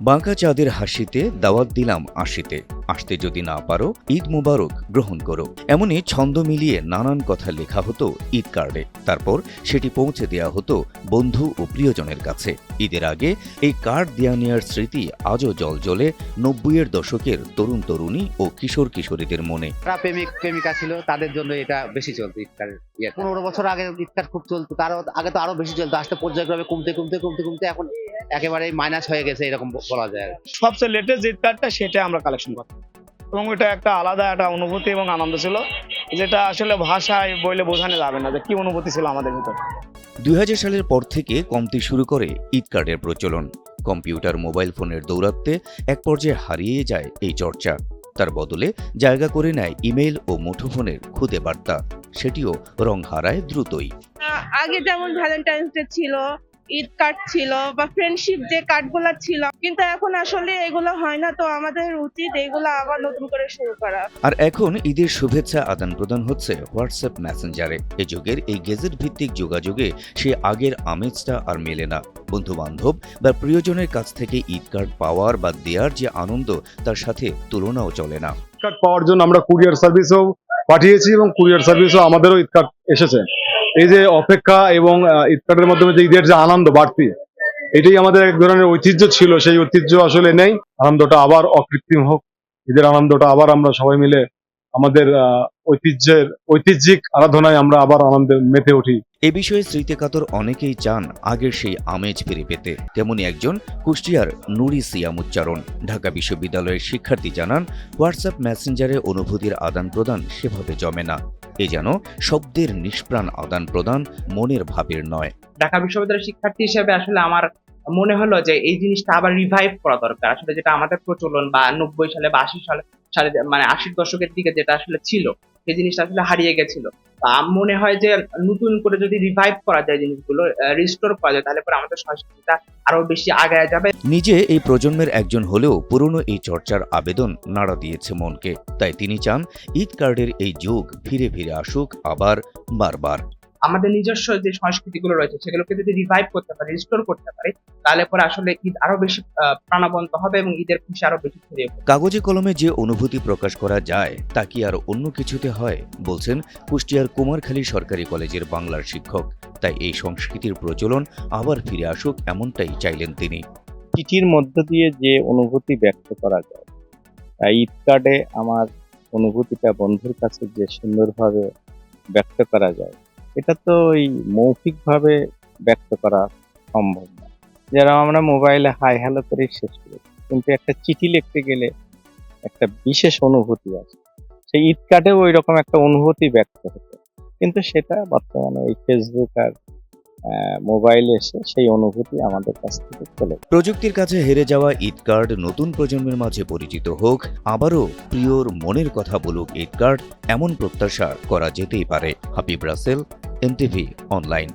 বাঁকা চাঁদের হাসিতে দাওয়াত দিলাম আশিতে, আসতে যদি না পারো ঈদ মুবারক গ্রহণ করো। এমনই ছন্দ মিলিয়ে নানান কথা লেখা হতো ঈদ কার্ডে। তারপর সেটি পৌঁছে দেওয়া হতো বন্ধু ও প্রিয়জনের কাছে। ঈদের আগে এই কার্ড দেয়া নেওয়ার স্মৃতি আজও জলজ্বলে ৯০-এর দশকের তরুণ তরুণী ও কিশোর কিশোরীদের মনে। যারা প্রেমিক প্রেমিকা ছিল তাদের জন্য এটা বেশি চলতো ইফতারের। ১৫ বছর আগে ইফতার খুব চলতো, তার আগে তো আরো বেশি চলতো। আসতে পর্যায়ক্রমে কমতে এখন একেবারে মাইনাস হয়ে গেছে, এরকম বলা যায়। সবচেয়ে লেটেস্ট ঈদ কার্ডটা সেটা আমরা কালেকশন করতাম এবং এটা একটা আলাদা একটা অনুভূতি এবং আনন্দ ছিল, যেটা আসলে ভাষায় বইলে বোঝানো যাবে না যে কি অনুভূতি ছিল আমাদের ভিতর। ২০০০ সালের পর থেকে কমতে শুরু করে ঈদ কার্ডের প্রচলন। কম্পিউটার মোবাইল ফোনের দৌরাত্ম্যে এক পর্যায়ে হারিয়ে যায় এই চর্চা। তার বদলে জায়গা করে নেয় ইমেইল ও মুঠোফোনের খুদে বার্তা। সেটিও রং হারায় দ্রুতই। আগে যেমন ভ্যালেন্টাইন্স ডে ছিল, ঈদ কার্ড ছিল বা ফ্রেন্ডশিপ যে কার্ডগুলো ছিল, কিন্তু এখন আসলে এগুলো হয় না। তো আমাদের উচিত এগুলো আবার নতুন করে শুরু করা। আর এখন ঈদের শুভেচ্ছা আদান প্রদান হচ্ছে হোয়াটসঅ্যাপ মেসেঞ্জারে। এই যুগের এই গেজেট ভিত্তিক যোগাযোগে সে আগের আমেজটা আর মেলে না। বন্ধু বান্ধব বা প্রিয়জনের কাছ থেকে ঈদ কার্ড পাওয়ার বা দেওয়ার যে আনন্দ, তার সাথে তুলনাও চলে না। কার্ড পাওয়ার জন্য আমরা কুরিয়ার সার্ভিসও পাঠিয়েছি এবং কুরিয়ার সার্ভিসও আমাদেরও ঈদ কার্ড এসেছে। এই যে অপেক্ষা এবং ঈদ কার্ডের মাধ্যমে যে ঈদের যে আনন্দ বাড়তি, এটাই আমাদের এক ধরনের ঐতিহ্য ছিল। সেই ঐতিহ্য আসলে নেই। আনন্দটা আবার অকৃত্রিম হোক, ঈদের আনন্দটা আবার আমরা সবাই মিলে আমাদের ঐতিহ্যিক আরাধনায় আমরা আবার আনন্দে মেতে উঠি। এ বিষয়ে স্মৃতিকাতর অনেকেই চান আগের সেই আমেজ ফিরে পেতে। তেমনি একজন কুষ্টিয়ার নুরি সিয়ামুচ্চারণ ঢাকা বিশ্ববিদ্যালয়ের শিক্ষার্থী জানান, হোয়াটসঅ্যাপ মেসেঞ্জারে অনুভূতির আদান প্রদান সেভাবে জমে না। এ যেন শব্দের নিষ্প্রাণ আদান প্রদান, মনের ভাবের নয়। ঢাকা বিশ্ববিদ্যালয়ের শিক্ষার্থী হিসেবে আসলে আমার মনে হলো যে এই জিনিসটা আবার রিভাইভ করা দরকার। আসলে যেটা আমাদের প্রচলন বা ৯০ সালে বা ৮০ সালে মানে ৮০ দশকের দিকে যেটা আসলে ছিল, সেই জিনিসটা আসলে হারিয়ে গেছিল। মনে হয় যে নতুন করে যদি রিভাইভ করা যায়, জিনিসগুলো রিস্টোর করা যায়, তাহলে পরে আমাদের সংস্কৃতিটা আরো বেশি আগায় যাবে। নিজে এই প্রজন্মের একজন হলেও পুরনো এই চর্চার আবেদন নাড়া দিয়েছে মনকে। তাই তিনি চান ঈদ কার্ডের এই যুগ ফিরে ফিরে আসুক আবার বারবার। আমাদের নিজস্ব যে সংস্কৃতিগুলো রয়েছে সেগুলোকে যদি রিভাইভ করতে পারি, রিস্টোর করতে পারি, তাহলে পরে আসলে ঈদ আরো বেশি প্রাণবন্ত হবে এবং ঈদের খুশি আরো বেশি ছড়িয়ে পড়বে। কাগজে কলমে যে অনুভূতি প্রকাশ করা যায় তা কি আর অন্য কিছুতে হয়, বলছেন কুষ্টিয়ার কুমারখালী সরকারি কলেজের বাংলার শিক্ষক। তাই এই সংস্কৃতির প্রচলন আবার ফিরে আসুক, এমনটাই চাইলেন তিনি। চিঠির মধ্য দিয়ে যে অনুভূতি ব্যক্ত করা যায়, ঈদ কার্ডে আমার অনুভূতিটা বন্ধুর কাছে যে সুন্দরভাবে ব্যক্ত করা যায়, এটা তো ওই মৌখিকভাবে ব্যক্ত করা সম্ভব না। যেরকম আমরা মোবাইলে হাই হ্যালো করে শেষ করি, কিন্তু একটা চিঠি লিখতে গেলে একটা বিশেষ অনুভূতি আছে। সেই ঈদ কার্ডেও ওই রকম একটা অনুভূতি ব্যক্ত হতো, কিন্তু সেটা বর্তমানে এই ফেসবুক আর মোবাইলে এসে সেই অনুভূতি আমাদের কাছ থেকে চলে যায়। প্রযুক্তির কাছে হেরে যাওয়া ঈদ কার্ড নতুন প্রজন্মের মাঝে পরিচিত হোক, আবারও প্রিয়র মনের কথা বলুক ঈদ কার্ড, এমন প্রত্যাশা করা যেতেই পারে। Habib Rasel, NTV online.